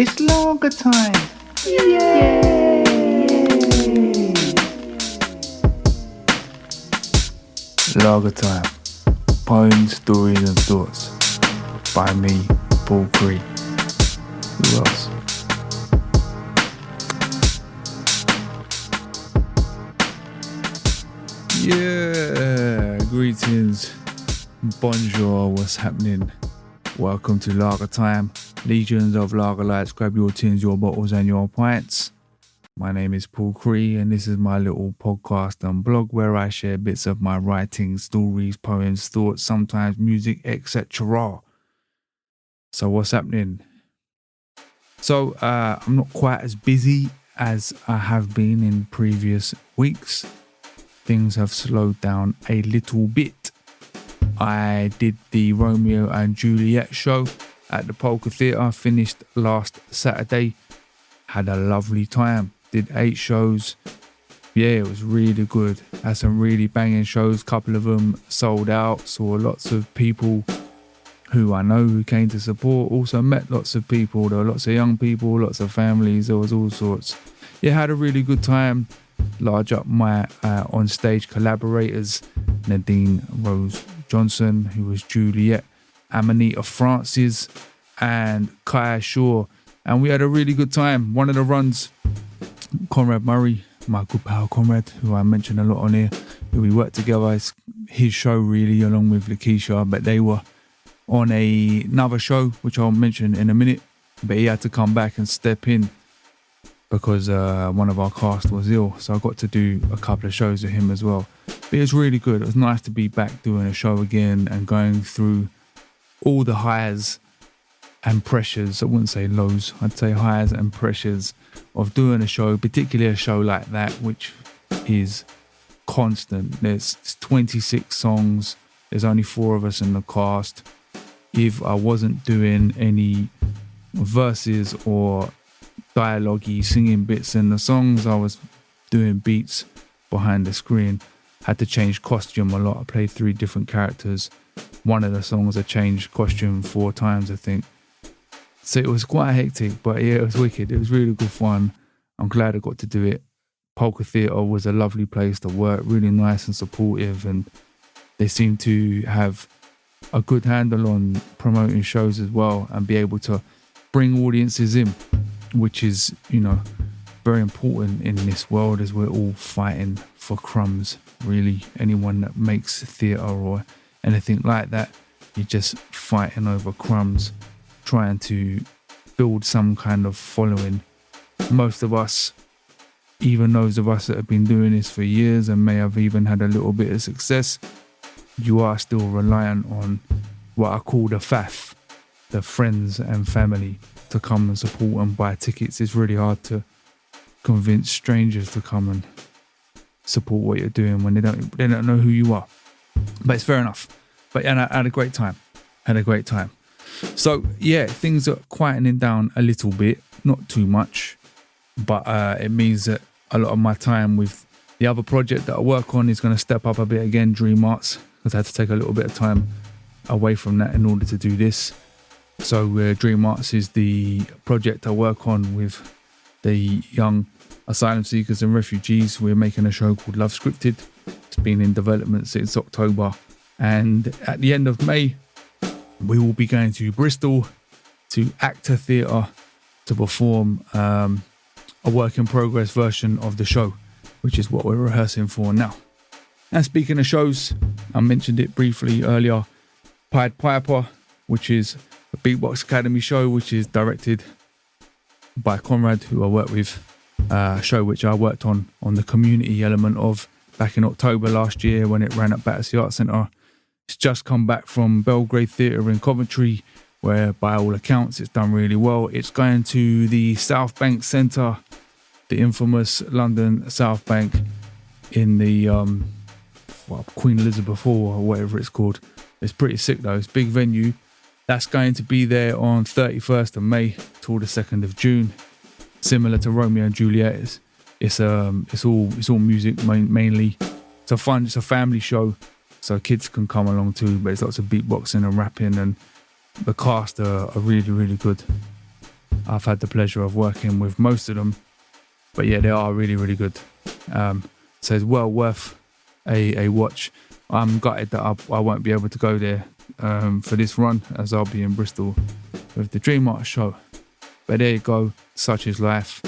It's lager time! Yay! Lager time. Poems, stories and thoughts. By me, Paul Cree. Who else? Yeah, greetings. Bonjour, what's happening? Welcome to Lager Time. Legions of lager lights, grab your tins, your bottles and your pints. My name is Paul Cree and this is my little podcast and blog where I share bits of my writing, stories, poems, thoughts, sometimes music, etc. So what's happening? So I'm not quite as busy as I have been in previous weeks. Things have slowed down a little bit. I did the Romeo and Juliet show at the Polka Theatre, finished last Saturday. Had a lovely time. Did 8 shows. Yeah, it was really good. Had some really banging shows. Couple of them sold out. Saw lots of people who I know who came to support. Also met lots of people. There were lots of young people, lots of families. There was all sorts. Yeah, had a really good time. Large up my on-stage collaborators, Nadine Rose Johnson, who was Juliet, Amanita Francis, and Kaya Shaw. And we had a really good time. One of the runs, Conrad Murray, my good pal Conrad, who I mentioned a lot on here, who we worked together. It's his show really, along with Lakeisha, but they were on another show, which I'll mention in a minute. But he had to come back and step in because one of our cast was ill. So I got to do a couple of shows with him as well. But it was really good. It was nice to be back doing a show again and going through all the highs and pressures. I wouldn't say lows. I'd say highs and pressures of doing a show, particularly a show like that, which is constant. There's 26 songs. There's only 4 of us in the cast. If I wasn't doing any verses or dialogue-y singing bits in the songs, I was doing beats behind the screen. Had to change costume a lot. I played 3 different characters. One of the songs I changed costume 4 times, I think. So it was quite hectic, but yeah, it was wicked. It was really good fun. I'm glad I got to do it. Polka Theatre was a lovely place to work, really nice and supportive, and they seem to have a good handle on promoting shows as well and be able to bring audiences in, which is, very important in this world as we're all fighting for crumbs, really. Anyone that makes theatre or anything like that, you're just fighting over crumbs, trying to build some kind of following. Most of us, even those of us that have been doing this for years and may have even had a little bit of success, you are still reliant on what I call the faff, the friends and family, to come and support and buy tickets. It's really hard to convince strangers to come and support what you're doing when they don't know who you are. But it's fair enough. But yeah, I had a great time. So yeah, things are quietening down a little bit, not too much, but it means that a lot of my time with the other project that I work on is going to step up a bit again, Dream Arts, because I had to take a little bit of time away from that in order to do this. So Dream Arts is the project I work on with the young asylum seekers and refugees. We're making a show called Love Scripted. It's been in development since October. And at the end of May, we will be going to Bristol to Actor Theatre to perform a work in progress version of the show, which is what we're rehearsing for now. And speaking of shows, I mentioned it briefly earlier, Pied Piper, which is a Beatbox Academy show, which is directed by Conrad, who I work with, a show which I worked on the community element of back in October last year when it ran at Battersea Arts Centre. It's just come back from Belgrade Theatre in Coventry, where by all accounts it's done really well. It's going to the South Bank Centre, the infamous London South Bank in the Queen Elizabeth Hall or whatever it's called. It's pretty sick though. It's a big venue. That's going to be there on 31st of May till the 2nd of June. Similar to Romeo and Juliet, it's all music mainly. It's a family show, so kids can come along too. But it's lots of beatboxing and rapping, and the cast are really, really good. I've had the pleasure of working with most of them, but yeah, they are really, really good. So it's well worth a watch. I'm gutted that I won't be able to go there for this run, as I'll be in Bristol with the Dream Art show. But there you go, such is life.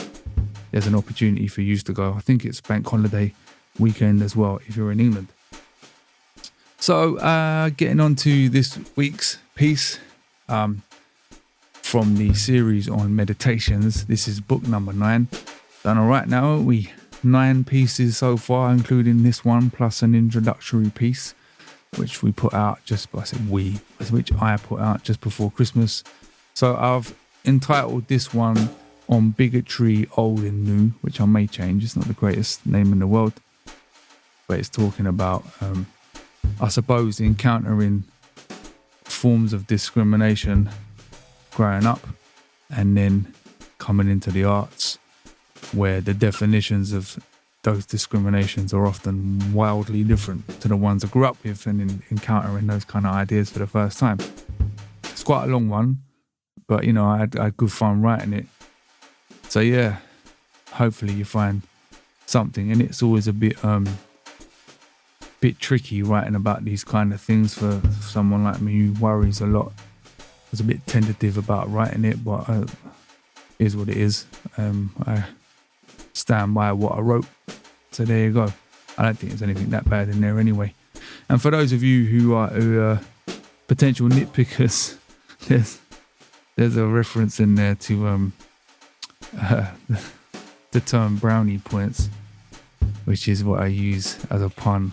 There's an opportunity for you to go. I think it's bank holiday weekend as well if you're in England. So getting on to this week's piece from the series on meditations. This is book number 9. Done all right now. 9 pieces so far, including this one, plus an introductory piece, which we put out which I put out just before Christmas. So I've entitled this one On Bigotry, Old and New, which I may change. It's not the greatest name in the world, but it's talking about, I suppose, encountering forms of discrimination growing up and then coming into the arts, where the definitions of those discriminations are often wildly different to the ones I grew up with, and encountering those kind of ideas for the first time. It's quite a long one, but I had good fun writing it. So yeah, hopefully you find something. And it's always a bit tricky writing about these kind of things for someone like me who worries a lot. I was a bit tentative about writing it, but it is what it is. I stand by what I wrote. So there you go. I don't think there's anything that bad in there anyway. And for those of you who are potential nitpickers, there's a reference in there to the term brownie points, which is what I use as a pun,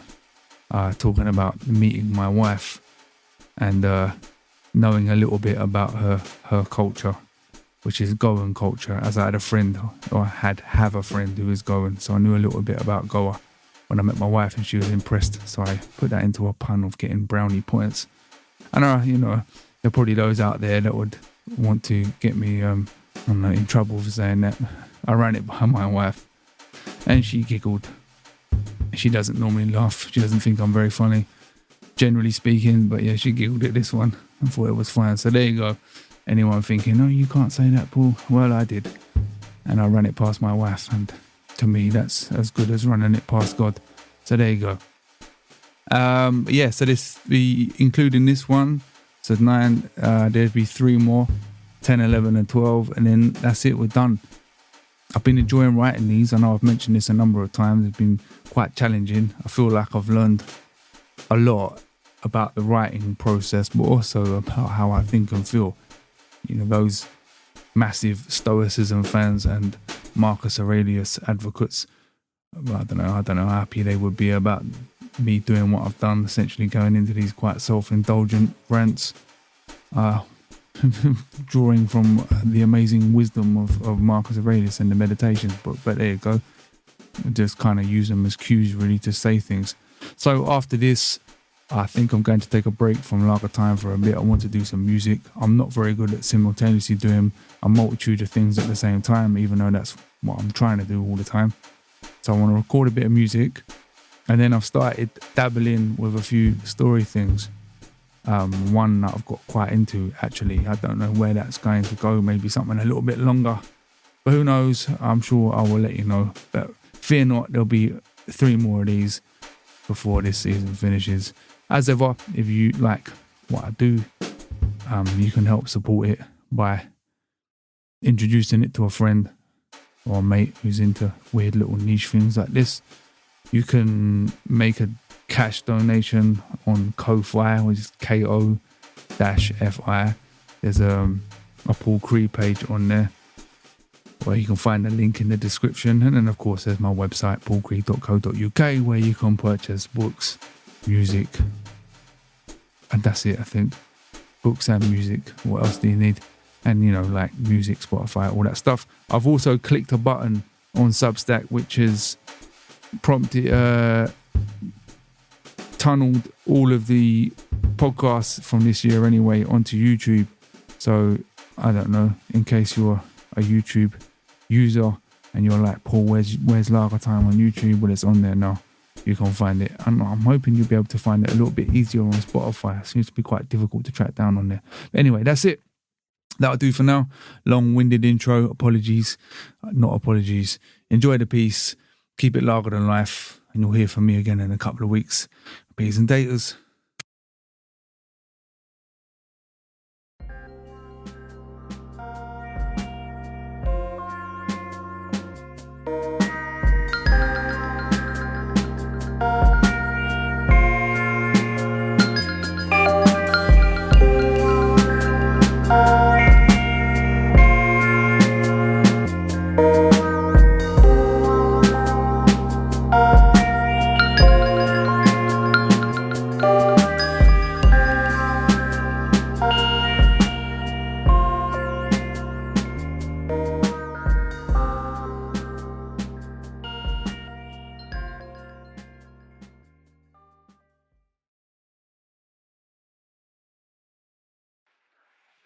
talking about meeting my wife and knowing a little bit about her culture, which is Goan culture, as I had a friend, or have a friend who is Goan, so I knew a little bit about Goa when I met my wife, and she was impressed, so I put that into a pun of getting brownie points. And there are probably those out there that would want to get me in trouble for saying that. I ran it by my wife, and she giggled. She doesn't normally laugh, she doesn't think I'm very funny, generally speaking, but yeah, she giggled at this one and thought it was fine. So there you go. Anyone thinking, no, you can't say that, Paul? Well, I did. And I ran it past my wife. And to me, that's as good as running it past God. So there you go. So including this one, so 9, there'd be 3 more, 10, 11 and 12. And then that's it, we're done. I've been enjoying writing these. I know I've mentioned this a number of times. It's been quite challenging. I feel like I've learned a lot about the writing process, but also about how I think and feel. Those massive Stoicism fans and Marcus Aurelius advocates, I don't know how happy they would be about me doing what I've done, essentially going into these quite self-indulgent rants, drawing from the amazing wisdom of Marcus Aurelius and the meditations. But there you go. Just kind of use them as cues really to say things. So after this, I think I'm going to take a break from Lager Time for a bit. I want to do some music. I'm not very good at simultaneously doing a multitude of things at the same time, even though that's what I'm trying to do all the time. So I want to record a bit of music. And then I've started dabbling with a few story things. One that I've got quite into, actually. I don't know where that's going to go. Maybe something a little bit longer. But who knows? I'm sure I will let you know. But fear not, there'll be 3 more of these before this season finishes. As ever, if you like what I do, you can help support it by introducing it to a friend or a mate who's into weird little niche things like this. You can make a cash donation on Ko-Fi, which is KO-FI. There's a Paul Cree page on there where you can find the link in the description. And then, of course, there's my website, paulcree.co.uk, where you can purchase books, music, and that's it, I think. Books and music. What else do you need? And like music, Spotify, all that stuff. I've also clicked a button on Substack which has tunneled all of the podcasts from this year anyway onto YouTube. So I don't know, in case you're a YouTube user and you're like, Paul, where's Lager Time on YouTube? Well, it's on there now. You can find it. I'm hoping you'll be able to find it a little bit easier on Spotify. It seems to be quite difficult to track down on there. But anyway, that's it. That'll do for now. Long-winded intro. Apologies. Not apologies. Enjoy the piece. Keep it larger than life. And you'll hear from me again in a couple of weeks. Peas and daters.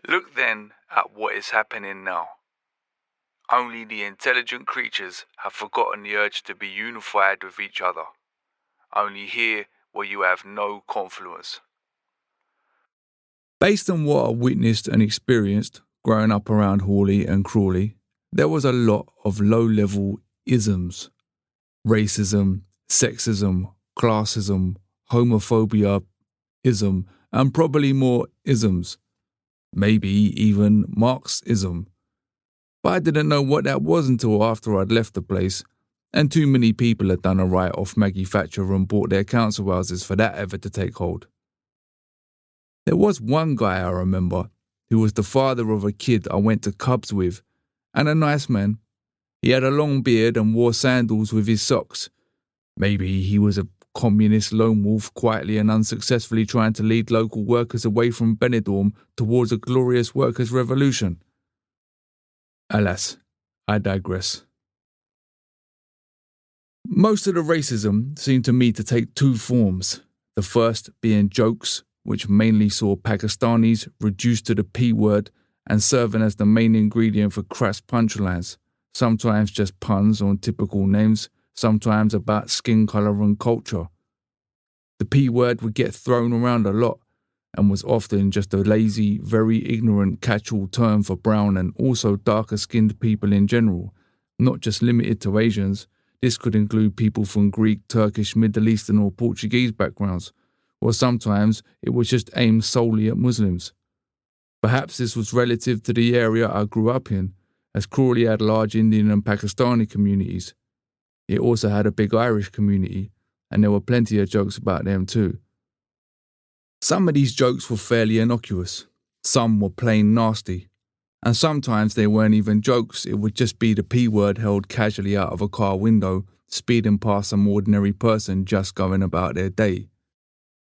Look then at what is happening now. Only the intelligent creatures have forgotten the urge to be unified with each other. Only here where you have no confluence. Based on what I witnessed and experienced growing up around Horley and Crawley, there was a lot of low-level isms. Racism, sexism, classism, homophobia, ism, and probably more isms. Maybe even Marxism. But I didn't know what that was until after I'd left the place, and too many people had done a write-off Maggie Thatcher and bought their council houses for that ever to take hold. There was one guy I remember, who was the father of a kid I went to Cubs with, and a nice man. He had a long beard and wore sandals with his socks. Maybe he was a communist lone wolf quietly and unsuccessfully trying to lead local workers away from Benidorm towards a glorious workers' revolution. Alas, I digress. Most of the racism seemed to me to take two forms, the first being jokes, which mainly saw Pakistanis reduced to the P word and serving as the main ingredient for crass punchlines, sometimes just puns on typical names, sometimes about skin colour and culture. The P word would get thrown around a lot and was often just a lazy, very ignorant catch-all term for brown and also darker-skinned people in general, not just limited to Asians. This could include people from Greek, Turkish, Middle Eastern or Portuguese backgrounds, or sometimes it was just aimed solely at Muslims. Perhaps this was relative to the area I grew up in, as Crawley had large Indian and Pakistani communities. It also had a big Irish community, and there were plenty of jokes about them too. Some of these jokes were fairly innocuous, some were plain nasty, and sometimes they weren't even jokes, it would just be the P word held casually out of a car window, speeding past some ordinary person just going about their day.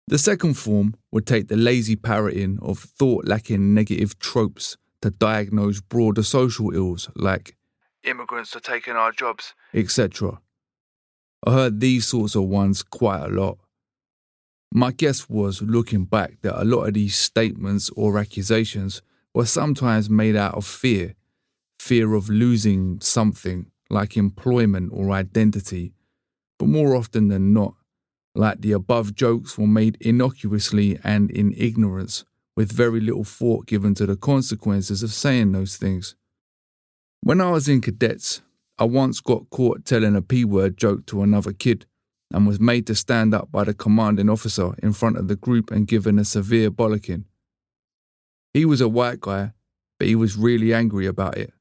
The second form would take the lazy parroting of thought-lacking negative tropes to diagnose broader social ills like immigrants are taking our jobs, etc. I heard these sorts of ones quite a lot. My guess was, looking back, that a lot of these statements or accusations were sometimes made out of fear of losing something like employment or identity, but more often than not, like the above jokes were made innocuously and in ignorance, with very little thought given to the consequences of saying those things. When I was in cadets, I once got caught telling a P-word joke to another kid and was made to stand up by the commanding officer in front of the group and given a severe bollocking. He was a white guy, but he was really angry about it.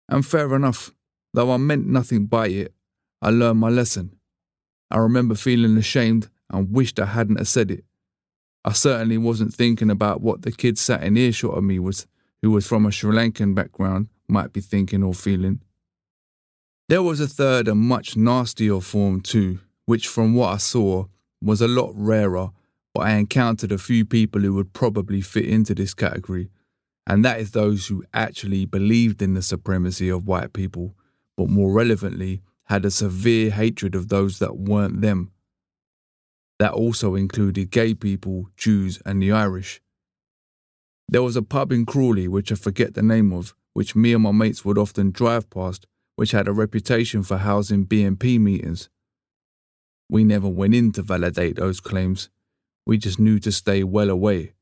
And fair enough, though I meant nothing by it, I learned my lesson. I remember feeling ashamed and wished I hadn't have said it. I certainly wasn't thinking about what the kid sat in earshot of me who was from a Sri Lankan background, might be thinking or feeling. There was a third and much nastier form too, which from what I saw was a lot rarer, but I encountered a few people who would probably fit into this category, and that is those who actually believed in the supremacy of white people, but more relevantly, had a severe hatred of those that weren't them. That also included gay people, Jews and the Irish. There was a pub in Crawley, which I forget the name of, which me and my mates would often drive past, which had a reputation for housing BNP meetings. We never went in to validate those claims. We just knew to stay well away.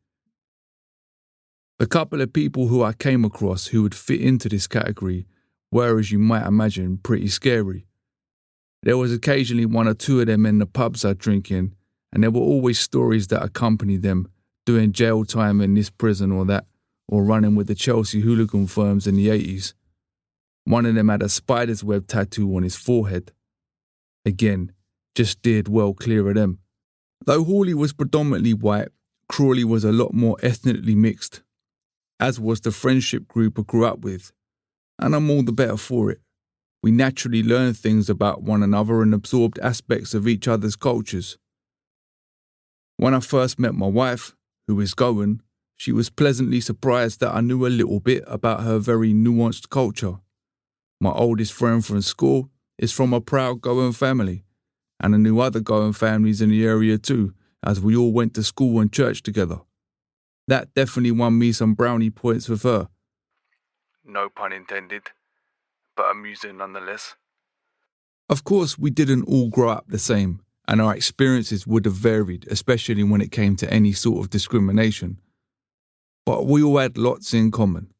The couple of people who I came across who would fit into this category were, as you might imagine, pretty scary. There was occasionally one or two of them in the pubs I'd drink in, and there were always stories that accompanied them, doing jail time in this prison or that, or running with the Chelsea hooligan firms in the 80s. One of them had a spider's web tattoo on his forehead. Again, just steered well clear of them. Though Horley was predominantly white, Crawley was a lot more ethnically mixed, as was the friendship group I grew up with, and I'm all the better for it. We naturally learned things about one another and absorbed aspects of each other's cultures. When I first met my wife, who is Goan, she was pleasantly surprised that I knew a little bit about her very nuanced culture. My oldest friend from school is from a proud Goan family, and I knew other Goan families in the area too, as we all went to school and church together. That definitely won me some brownie points with her. No pun intended, but amusing nonetheless. Of course, we didn't all grow up the same, and our experiences would have varied, especially when it came to any sort of discrimination. But we all had lots in common.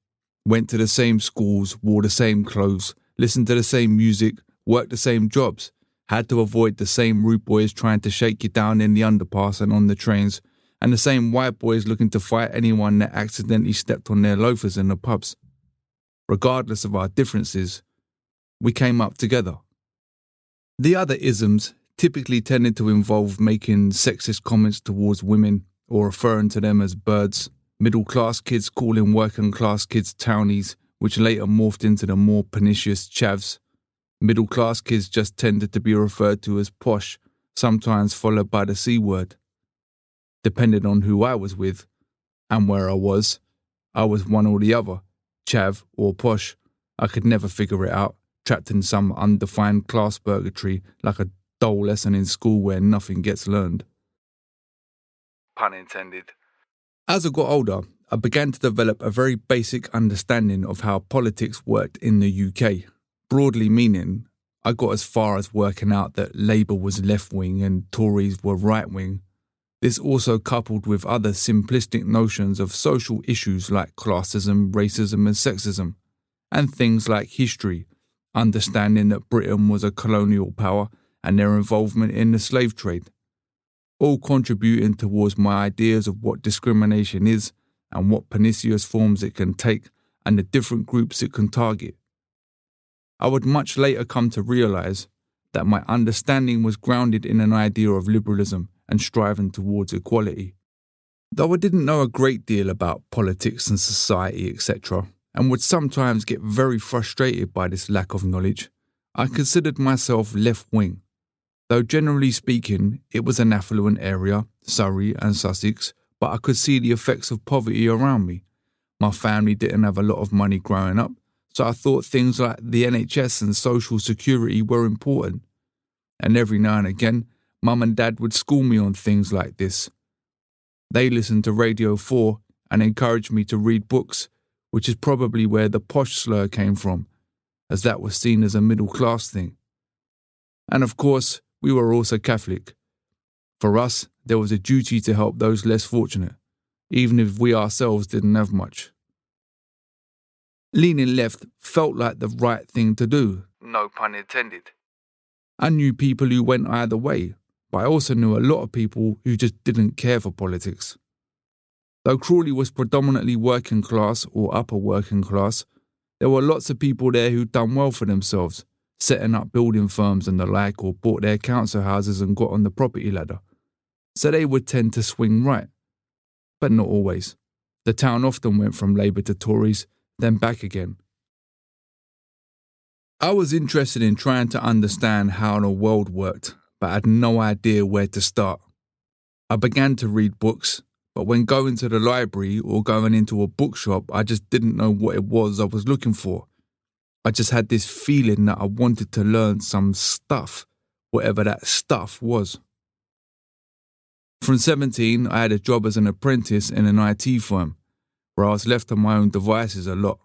Went to the same schools, wore the same clothes, listened to the same music, worked the same jobs, had to avoid the same rude boys trying to shake you down in the underpass and on the trains, and the same white boys looking to fight anyone that accidentally stepped on their loafers in the pubs. Regardless of our differences, we came up together. The other isms typically tended to involve making sexist comments towards women or referring to them as birds, middle-class kids calling working-class kids townies, which later morphed into the more pernicious chavs. Middle-class kids just tended to be referred to as posh, sometimes followed by the C word. Depending on who I was with, and where I was one or the other, chav or posh. I could never figure it out, trapped in some undefined class purgatory like a dull lesson in school where nothing gets learned. Pun intended. As I got older, I began to develop a very basic understanding of how politics worked in the UK, broadly meaning I got as far as working out that Labour was left-wing and Tories were right-wing. This also coupled with other simplistic notions of social issues like classism, racism and sexism, and things like history, understanding that Britain was a colonial power and their involvement in the slave trade, all contributing towards my ideas of what discrimination is and what pernicious forms it can take and the different groups it can target. I would much later come to realise that my understanding was grounded in an idea of liberalism and striving towards equality. Though I didn't know a great deal about politics and society, etc., and would sometimes get very frustrated by this lack of knowledge, I considered myself left-wing. Though generally speaking, it was an affluent area, Surrey and Sussex, but I could see the effects of poverty around me. My family didn't have a lot of money growing up, so I thought things like the NHS and social security were important. And every now and again, Mum and Dad would school me on things like this. They listened to Radio 4 and encouraged me to read books, which is probably where the posh slur came from, as that was seen as a middle-class thing. And of course, we were also Catholic. For us, there was a duty to help those less fortunate, even if we ourselves didn't have much. Leaning left felt like the right thing to do. No pun intended. I knew people who went either way, but I also knew a lot of people who just didn't care for politics. Though Crawley was predominantly working class or upper working class, there were lots of people there who'd done well for themselves, setting up building firms and the like, or bought their council houses and got on the property ladder. So they would tend to swing right. But not always. The town often went from Labour to Tories, then back again. I was interested in trying to understand how the world worked, but had no idea where to start. I began to read books, but when going to the library or going into a bookshop, I just didn't know what it was I was looking for. I just had this feeling that I wanted to learn some stuff, whatever that stuff was. From 17, I had a job as an apprentice in an IT firm, where I was left on my own devices a lot.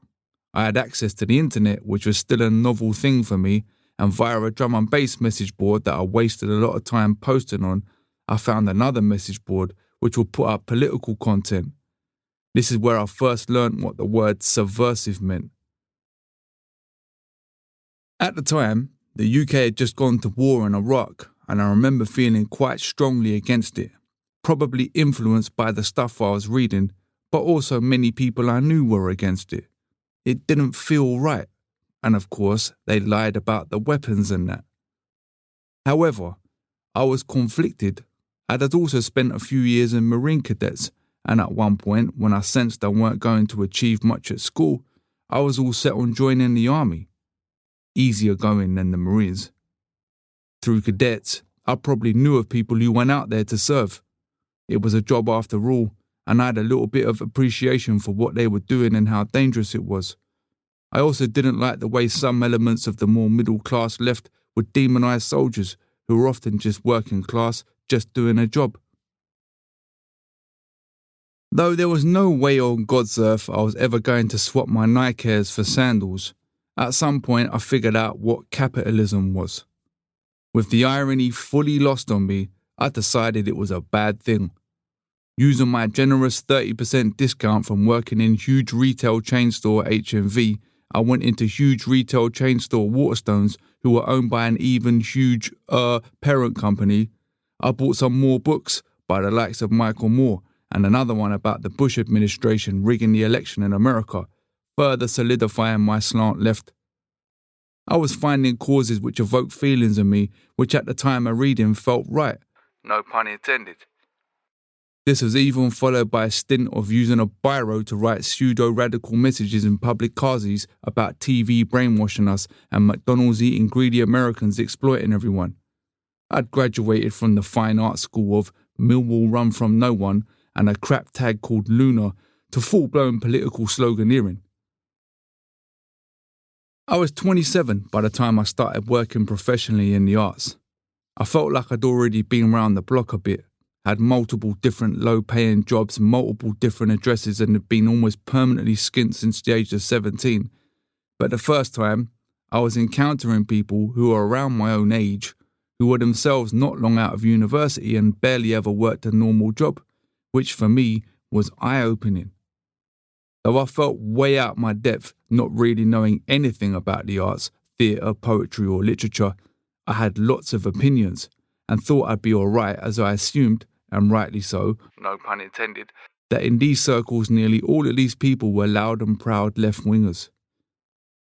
I had access to the internet, which was still a novel thing for me, and via a drum and bass message board that I wasted a lot of time posting on, I found another message board which would put up political content. This is where I first learnt what the word subversive meant. At the time, the UK had just gone to war in Iraq, and I remember feeling quite strongly against it, probably influenced by the stuff I was reading, but also many people I knew were against it. It didn't feel right, and of course, they lied about the weapons and that. However, I was conflicted. I had also spent a few years in Marine cadets, and at one point, when I sensed I weren't going to achieve much at school, I was all set on joining the army. Easier going than the Marines. Through cadets, I probably knew of people who went out there to serve. It was a job after all, and I had a little bit of appreciation for what they were doing and how dangerous it was. I also didn't like the way some elements of the more middle-class left would demonise soldiers who were often just working class, just doing a job. Though there was no way on God's earth I was ever going to swap my Nike Airs for sandals, at some point I figured out what capitalism was. With the irony fully lost on me, I decided it was a bad thing. Using my generous 30% discount from working in huge retail chain store HMV, I went into huge retail chain store Waterstones, who were owned by an even huge parent company. I bought some more books by the likes of Michael Moore and another one about the Bush administration rigging the election in America, further solidifying my slant left. I was finding causes which evoked feelings in me which at the time of reading felt right. No pun intended. This was even followed by a stint of using a biro to write pseudo-radical messages in public causes about TV brainwashing us and McDonald's eating greedy Americans exploiting everyone. I'd graduated from the fine arts school of Millwall run from no one and a crap tag called Luna to full-blown political sloganeering. I was 27 by the time I started working professionally in the arts. I felt like I'd already been round the block a bit, had multiple different low-paying jobs, multiple different addresses, and had been almost permanently skint since the age of 17. But the first time, I was encountering people who were around my own age, who were themselves not long out of university and barely ever worked a normal job, which for me was eye-opening. Though I felt way out my depth, not really knowing anything about the arts, theatre, poetry or literature, I had lots of opinions and thought I'd be alright, as I assumed, and rightly so, no pun intended, that in these circles nearly all of these people were loud and proud left-wingers.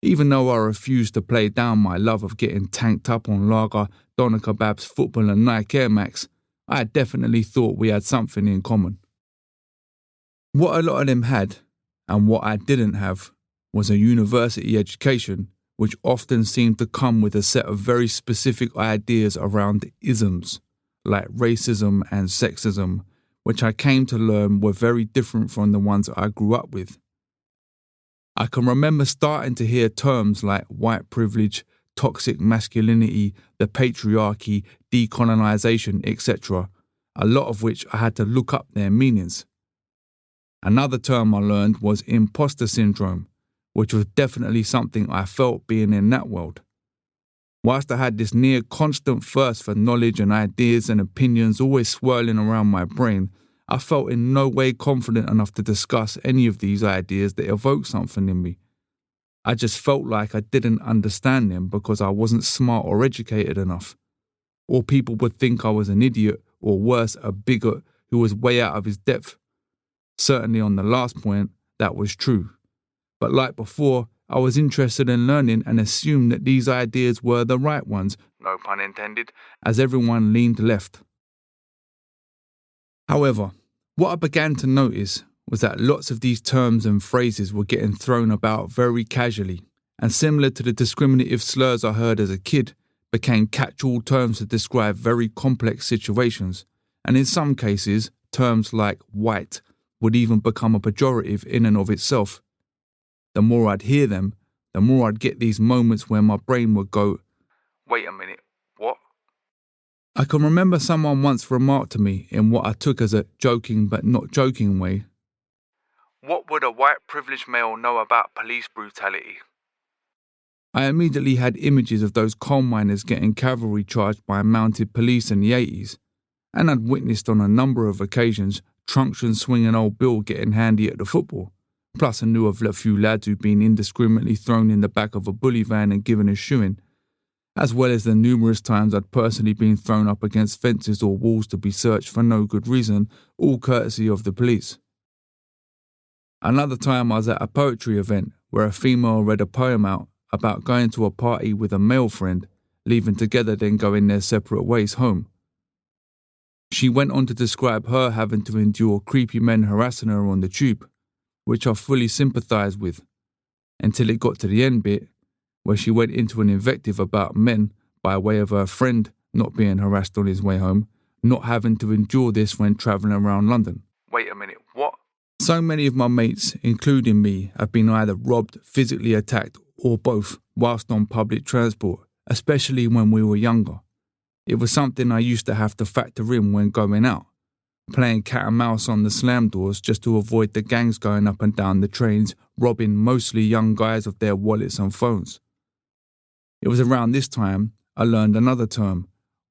Even though I refused to play down my love of getting tanked up on lager, doner kebabs, football and Nike Air Max, I definitely thought we had something in common. What a lot of them had, and what I didn't have, was a university education which often seemed to come with a set of very specific ideas around isms, like racism and sexism, which I came to learn were very different from the ones I grew up with. I can remember starting to hear terms like white privilege, toxic masculinity, the patriarchy, decolonization, etc., a lot of which I had to look up their meanings. Another term I learned was imposter syndrome, which was definitely something I felt being in that world. Whilst I had this near constant thirst for knowledge and ideas and opinions always swirling around my brain, I felt in no way confident enough to discuss any of these ideas that evoked something in me. I just felt like I didn't understand them because I wasn't smart or educated enough. Or people would think I was an idiot, or worse, a bigot who was way out of his depth. Certainly on the last point, that was true. But like before, I was interested in learning and assumed that these ideas were the right ones, no pun intended, as everyone leaned left. However, what I began to notice was that lots of these terms and phrases were getting thrown about very casually, and similar to the discriminative slurs I heard as a kid, became catch-all terms to describe very complex situations, and in some cases, terms like white would even become a pejorative in and of itself. The more I'd hear them, the more I'd get these moments where my brain would go, wait a minute, what? I can remember someone once remarked to me in what I took as a joking but not joking way, what would a white privileged male know about police brutality? I immediately had images of those coal miners getting cavalry charged by mounted police in the 80s, and I'd witnessed on a number of occasions truncheon swinging old Bill getting handy at the football. Plus I knew of a few lads who'd been indiscriminately thrown in the back of a bully van and given a shoeing, as well as the numerous times I'd personally been thrown up against fences or walls to be searched for no good reason, all courtesy of the police. Another time I was at a poetry event where a female read a poem out about going to a party with a male friend, leaving together then going their separate ways home. She went on to describe her having to endure creepy men harassing her on the tube, which I fully sympathised with, until it got to the end bit, where she went into an invective about men by way of her friend not being harassed on his way home, not having to endure this when travelling around London. Wait a minute, what? So many of my mates, including me, have been either robbed, physically attacked, or both whilst on public transport, especially when we were younger. It was something I used to have to factor in when going out, playing cat and mouse on the slam doors just to avoid the gangs going up and down the trains, robbing mostly young guys of their wallets and phones. It was around this time I learned another term,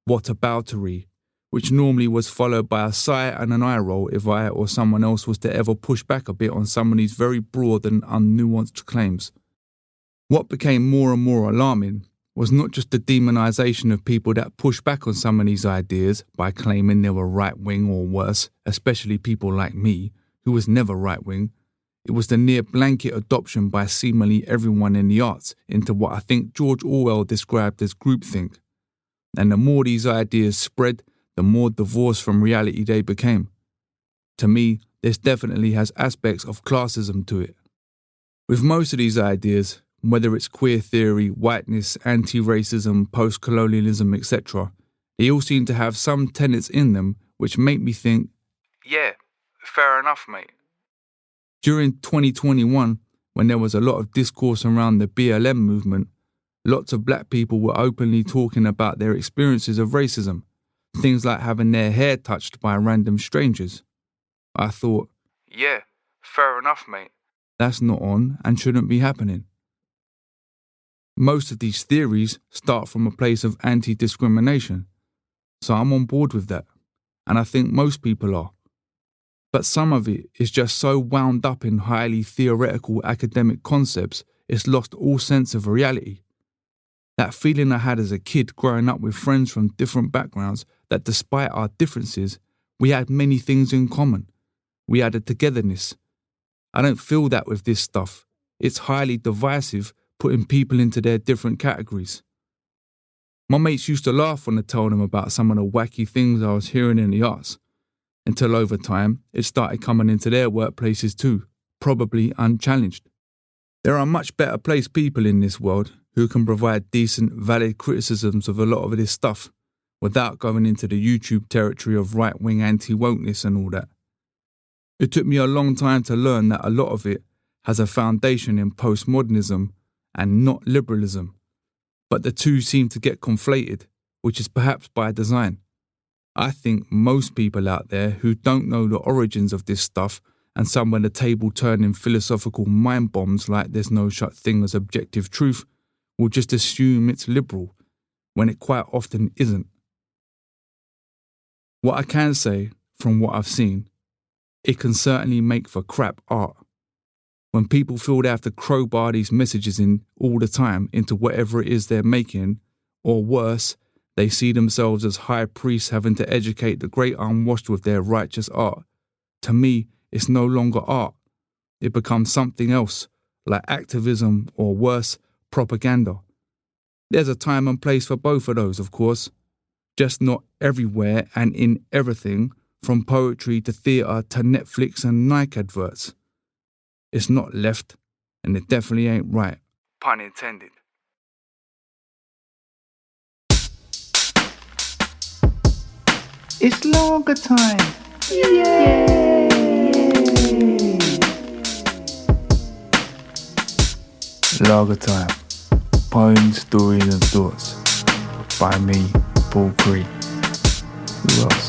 whataboutery, which normally was followed by a sigh and an eye roll if I or someone else was to ever push back a bit on somebody's very broad and unnuanced claims. What became more and more alarming was not just the demonisation of people that push back on some of these ideas by claiming they were right-wing or worse, especially people like me, who was never right-wing. It was the near blanket adoption by seemingly everyone in the arts into what I think George Orwell described as groupthink. And the more these ideas spread, the more divorced from reality they became. To me, this definitely has aspects of classism to it. With most of these ideas, whether it's queer theory, whiteness, anti-racism, post-colonialism, etc., they all seem to have some tenets in them which make me think, yeah, fair enough, mate. During 2021, when there was a lot of discourse around the BLM movement, lots of black people were openly talking about their experiences of racism, things like having their hair touched by random strangers. I thought, yeah, fair enough, mate. That's not on and shouldn't be happening. Most of these theories start from a place of anti-discrimination, so I'm on board with that, and I think most people are. But some of it is just so wound up in highly theoretical academic concepts, it's lost all sense of reality. That feeling I had as a kid growing up with friends from different backgrounds that despite our differences, we had many things in common. We had a togetherness. I don't feel that with this stuff. It's highly divisive, putting people into their different categories. My mates used to laugh when I told them about some of the wacky things I was hearing in the arts, until over time it started coming into their workplaces too, probably unchallenged. There are much better placed people in this world who can provide decent, valid criticisms of a lot of this stuff without going into the YouTube territory of right-wing anti-wokeness and all that. It took me a long time to learn that a lot of it has a foundation in postmodernism and not liberalism, but the two seem to get conflated, which is perhaps by design. I think most people out there who don't know the origins of this stuff and some of the table-turning philosophical mind bombs like there's no such thing as objective truth will just assume it's liberal, when it quite often isn't. What I can say, from what I've seen, it can certainly make for crap art. When people feel they have to crowbar these messages in all the time into whatever it is they're making, or worse, they see themselves as high priests having to educate the great unwashed with their righteous art. To me, it's no longer art. It becomes something else, like activism or worse, propaganda. There's a time and place for both of those, of course, just not everywhere and in everything, from poetry to theatre to Netflix and Nike adverts. It's not left, and it definitely ain't right. Pun intended. It's lager time! Yay! Lager time. Poems, stories and thoughts. By me, Paul Cree. Who else?